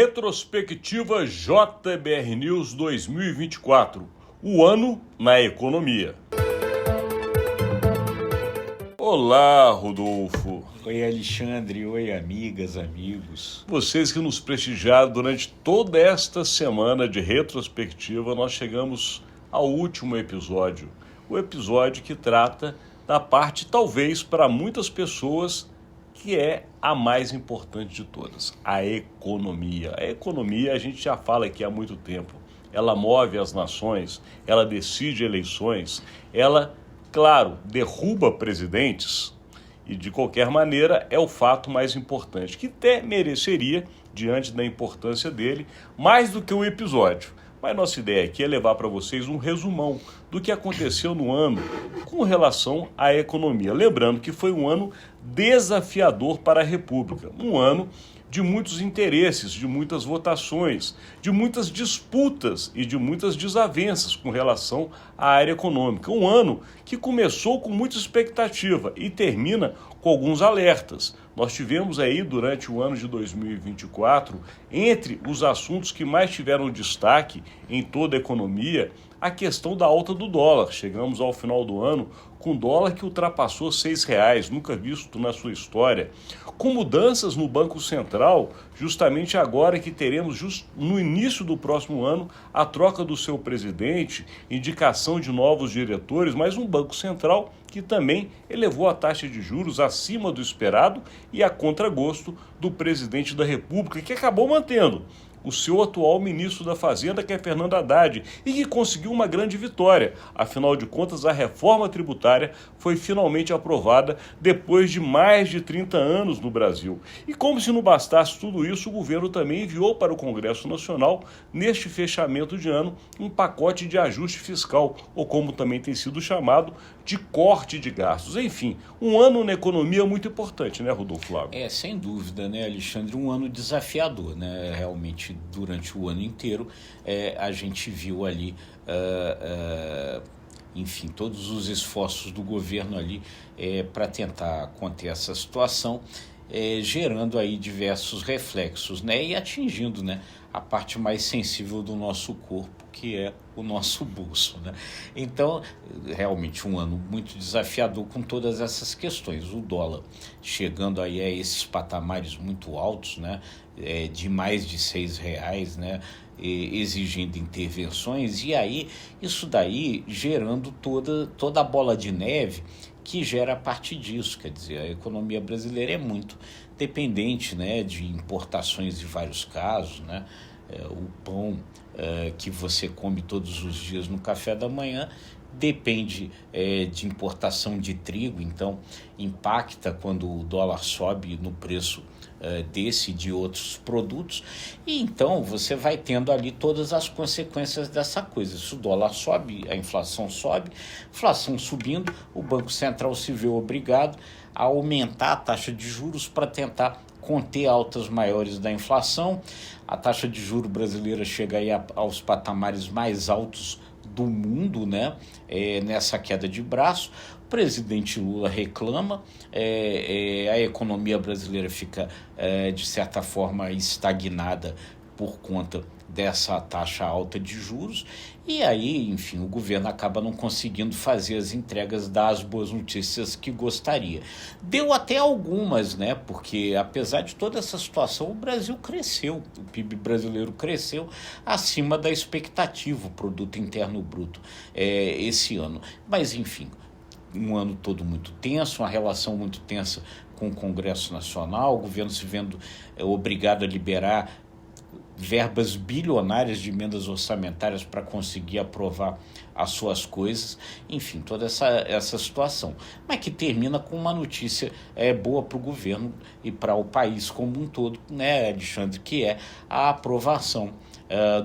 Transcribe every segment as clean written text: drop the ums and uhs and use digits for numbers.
Retrospectiva JBR News 2024, o ano na economia. Olá, Rodolfo. Oi, Alexandre. Oi, amigas, amigos. Vocês que nos prestigiaram durante toda esta semana de retrospectiva, nós chegamos ao último episódio. O episódio que trata da parte, talvez, para muitas pessoas, que é a mais importante de todas, a economia. A economia, a gente já fala aqui há muito tempo, ela move as nações, ela decide eleições, ela, claro, derruba presidentes e, de qualquer maneira, é o fato mais importante, que até mereceria, diante da importância dele, mais do que um episódio. Mas nossa ideia aqui é levar para vocês um resumão do que aconteceu no ano com relação à economia. Lembrando que foi um ano desafiador para a República, um ano de muitos interesses, de muitas votações, de muitas disputas e de muitas desavenças com relação à área econômica. Um ano que começou com muita expectativa e termina com alguns alertas. Nós tivemos aí, durante o ano de 2024, entre os assuntos que mais tiveram destaque em toda a economia, a questão da alta do dólar. Chegamos ao final do ano com dólar que ultrapassou R$6, nunca visto na sua história, com mudanças no Banco Central, justamente agora que teremos, no início do próximo ano, a troca do seu presidente, indicação de novos diretores, mas um Banco Central que também elevou a taxa de juros acima do esperado e a contragosto do presidente da República, que acabou mantendo o seu atual ministro da Fazenda, que é Fernando Haddad, e que conseguiu uma grande vitória. Afinal de contas, a reforma tributária foi finalmente aprovada depois de mais de 30 anos no Brasil. E como se não bastasse tudo isso, o governo também enviou para o Congresso Nacional, neste fechamento de ano, um pacote de ajuste fiscal, ou como também tem sido chamado, de corte de gastos. Enfim, um ano na economia muito importante, né, Rodolfo Lago? Sem dúvida, né, Alexandre? Um ano desafiador, né? Realmente, durante o ano inteiro, a gente viu ali, enfim, todos os esforços do governo ali para tentar conter essa situação, gerando aí diversos reflexos, né? E atingindo, né, a parte mais sensível do nosso corpo, que é o nosso bolso, né? Então, realmente um ano muito desafiador com todas essas questões. O dólar chegando aí a esses patamares muito altos, né? De mais de R$6, né? Exigindo intervenções, e aí isso daí gerando toda a bola de neve que gera a partir disso. Quer dizer, a economia brasileira é muito dependente, né, de importações de vários casos, né? O pão que você come todos os dias no café da manhã depende de importação de trigo, então impacta quando o dólar sobe no preço desse e de outros produtos, e então você vai tendo ali todas as consequências dessa coisa. Se o dólar sobe, a inflação sobe, inflação subindo, o Banco Central se vê obrigado a aumentar a taxa de juros para tentar conter altas maiores da inflação. A taxa de juros brasileira chega aí aos patamares mais altos do mundo, né? Nessa queda de braço. O presidente Lula reclama, a economia brasileira fica, de certa forma, estagnada por conta dessa taxa alta de juros, e aí, enfim, o governo acaba não conseguindo fazer as entregas das boas notícias que gostaria. Deu até algumas, né? Porque apesar de toda essa situação, o Brasil cresceu, o PIB brasileiro cresceu acima da expectativa, o Produto Interno Bruto, esse ano. Mas, enfim, um ano todo muito tenso, uma relação muito tensa com o Congresso Nacional, o governo se vendo obrigado a liberar verbas bilionárias de emendas orçamentárias para conseguir aprovar as suas coisas, enfim, toda essa situação, mas que termina com uma notícia boa para o governo e para o país como um todo, né, Alexandre, que é a aprovação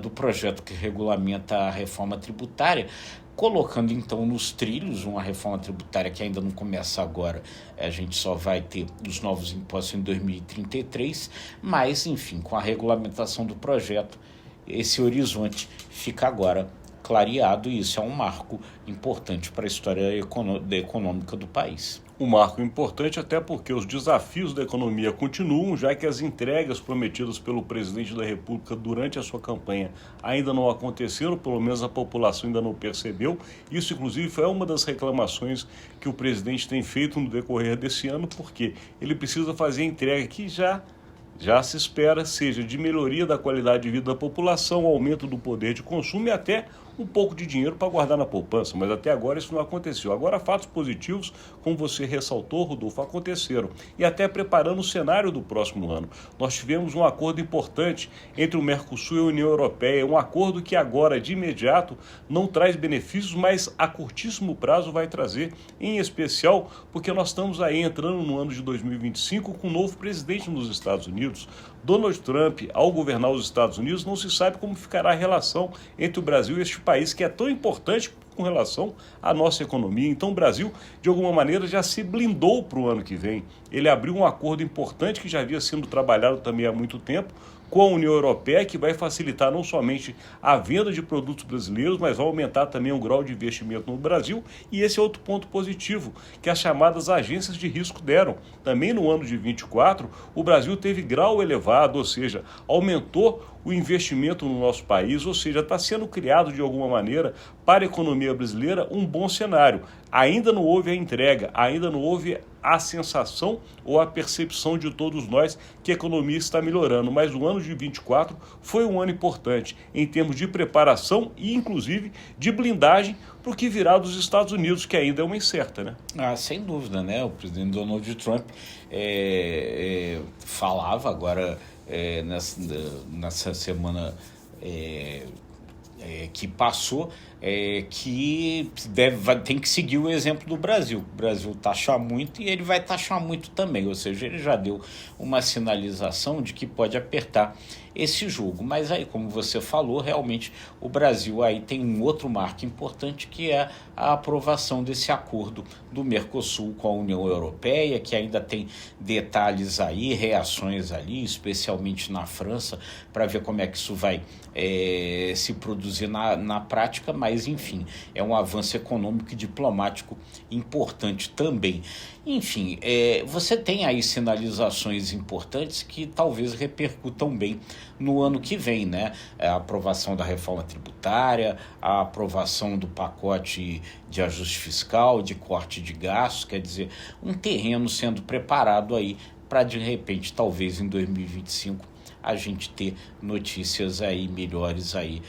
do projeto que regulamenta a reforma tributária, colocando então nos trilhos uma reforma tributária que ainda não começa agora, a gente só vai ter os novos impostos em 2033, mas enfim, com a regulamentação do projeto, esse horizonte fica agora clareado, e isso é um marco importante para a história econômica do país. Um marco importante até porque os desafios da economia continuam, já que as entregas prometidas pelo presidente da República durante a sua campanha ainda não aconteceram, pelo menos a população ainda não percebeu. Isso, inclusive, foi uma das reclamações que o presidente tem feito no decorrer desse ano, porque ele precisa fazer a entrega que já se espera seja de melhoria da qualidade de vida da população, aumento do poder de consumo e até um pouco de dinheiro para guardar na poupança, mas até agora isso não aconteceu. Agora, fatos positivos, como você ressaltou, Rodolfo, aconteceram, e até preparando o cenário do próximo ano. Nós tivemos um acordo importante entre o Mercosul e a União Europeia, um acordo que agora, de imediato, não traz benefícios, mas a curtíssimo prazo vai trazer, em especial porque nós estamos aí entrando no ano de 2025 com um novo presidente nos Estados Unidos. Donald Trump, ao governar os Estados Unidos, não se sabe como ficará a relação entre o Brasil e este país, que é tão importante com relação à nossa economia. Então o Brasil, de alguma maneira, já se blindou para o ano que vem. Ele abriu um acordo importante que já havia sido trabalhado também há muito tempo, com a União Europeia, que vai facilitar não somente a venda de produtos brasileiros, mas vai aumentar também o grau de investimento no Brasil. E esse é outro ponto positivo que as chamadas agências de risco deram. Também no ano de 24, o Brasil teve grau elevado, ou seja, aumentou o investimento no nosso país, ou seja, está sendo criado de alguma maneira para a economia brasileira um bom cenário. Ainda não houve a entrega, ainda não houve a sensação ou a percepção de todos nós que a economia está melhorando, mas o ano de 24 foi um ano importante em termos de preparação e inclusive de blindagem para o que virá dos Estados Unidos, que ainda é uma incerta, né? Sem dúvida, né? O presidente Donald Trump falava agora nessa semana que passou, que tem que seguir o exemplo do Brasil. O Brasil taxa muito e ele vai taxar muito também, ou seja, ele já deu uma sinalização de que pode apertar esse jogo. Mas aí, como você falou, realmente o Brasil aí tem um outro marco importante, que é a aprovação desse acordo do Mercosul com a União Europeia, que ainda tem detalhes aí, reações ali, especialmente na França, para ver como é que isso vai se produzir na prática, mas enfim, é um avanço econômico e diplomático importante também. Enfim, você tem aí sinalizações importantes que talvez repercutam bem no ano que vem, né? A aprovação da reforma tributária, a aprovação do pacote de ajuste fiscal, de corte de gastos, quer dizer, um terreno sendo preparado aí para, de repente, talvez em 2025, a gente ter notícias aí melhores aí,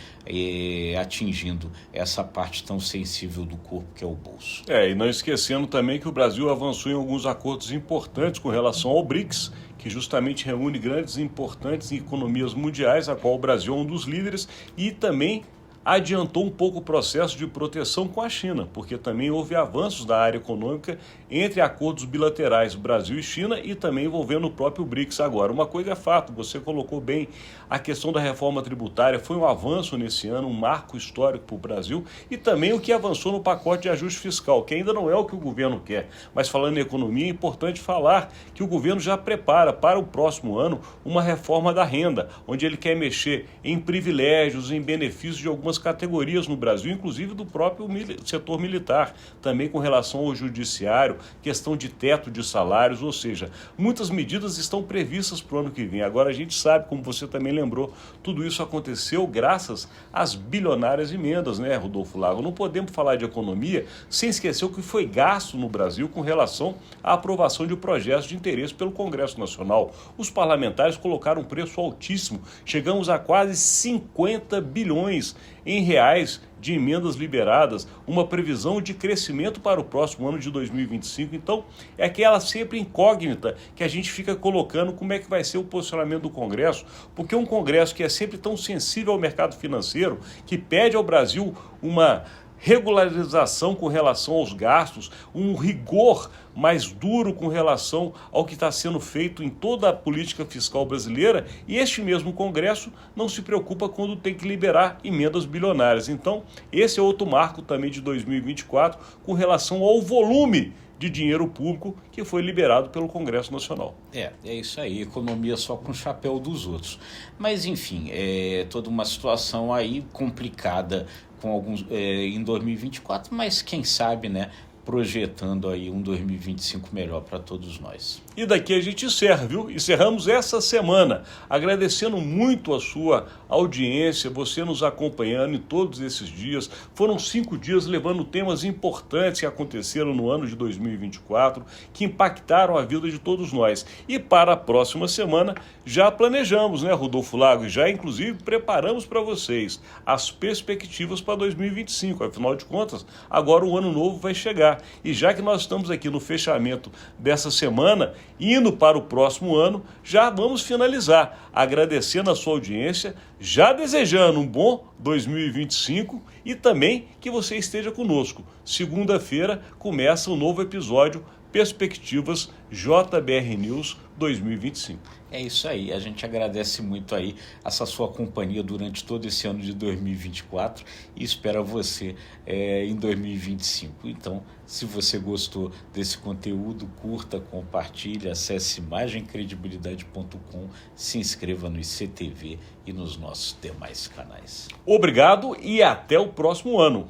atingindo essa parte tão sensível do corpo que é o bolso. E não esquecendo também que o Brasil avançou em alguns acordos importantes com relação ao BRICS, que justamente reúne grandes e importantes economias mundiais, a qual o Brasil é um dos líderes, e também adiantou um pouco o processo de proteção com a China, porque também houve avanços da área econômica entre acordos bilaterais Brasil e China e também envolvendo o próprio BRICS agora. Uma coisa é fato, você colocou bem, a questão da reforma tributária foi um avanço nesse ano, um marco histórico para o Brasil, e também o que avançou no pacote de ajuste fiscal, que ainda não é o que o governo quer. Mas falando em economia, é importante falar que o governo já prepara para o próximo ano uma reforma da renda, onde ele quer mexer em privilégios, em benefícios de algumas categorias no Brasil, inclusive do próprio setor militar, também com relação ao judiciário, questão de teto de salários, ou seja, muitas medidas estão previstas para o ano que vem. Agora a gente sabe, como você também lembrou, tudo isso aconteceu graças às bilionárias emendas, né, Rodolfo Lago? Não podemos falar de economia sem esquecer o que foi gasto no Brasil com relação à aprovação de projetos de interesse pelo Congresso Nacional. Os parlamentares colocaram um preço altíssimo, chegamos a quase 50 bilhões em reais de emendas liberadas, uma previsão de crescimento para o próximo ano de 2025. Então, é aquela sempre incógnita que a gente fica colocando como é que vai ser o posicionamento do Congresso, porque um Congresso que é sempre tão sensível ao mercado financeiro, que pede ao Brasil uma regularização com relação aos gastos, um rigor mais duro com relação ao que está sendo feito em toda a política fiscal brasileira, e este mesmo Congresso não se preocupa quando tem que liberar emendas bilionárias. Então, esse é outro marco também de 2024 com relação ao volume de dinheiro público que foi liberado pelo Congresso Nacional. É isso aí, economia só com o chapéu dos outros. Mas, enfim, é toda uma situação aí complicada com alguns, em 2024, mas quem sabe, né, projetando aí um 2025 melhor para todos nós. E daqui a gente encerra, viu? Encerramos essa semana, agradecendo muito a sua audiência, você nos acompanhando em todos esses dias. Foram 5 dias levando temas importantes que aconteceram no ano de 2024, que impactaram a vida de todos nós. E para a próxima semana, já planejamos, né, Rodolfo Lago? Já, inclusive, preparamos para vocês as perspectivas para 2025. Afinal de contas, agora o ano novo vai chegar. E já que nós estamos aqui no fechamento dessa semana, indo para o próximo ano, já vamos finalizar, agradecendo a sua audiência, já desejando um bom 2025 e também que você esteja conosco. Segunda-feira começa um novo episódio, Perspectivas JBR News 2025. É isso aí, a gente agradece muito aí essa sua companhia durante todo esse ano de 2024 e espera você em 2025. Então, se você gostou desse conteúdo, curta, compartilhe, acesse imagemcredibilidade.com, se inscreva no ICTV e nos nossos demais canais. Obrigado e até o próximo ano.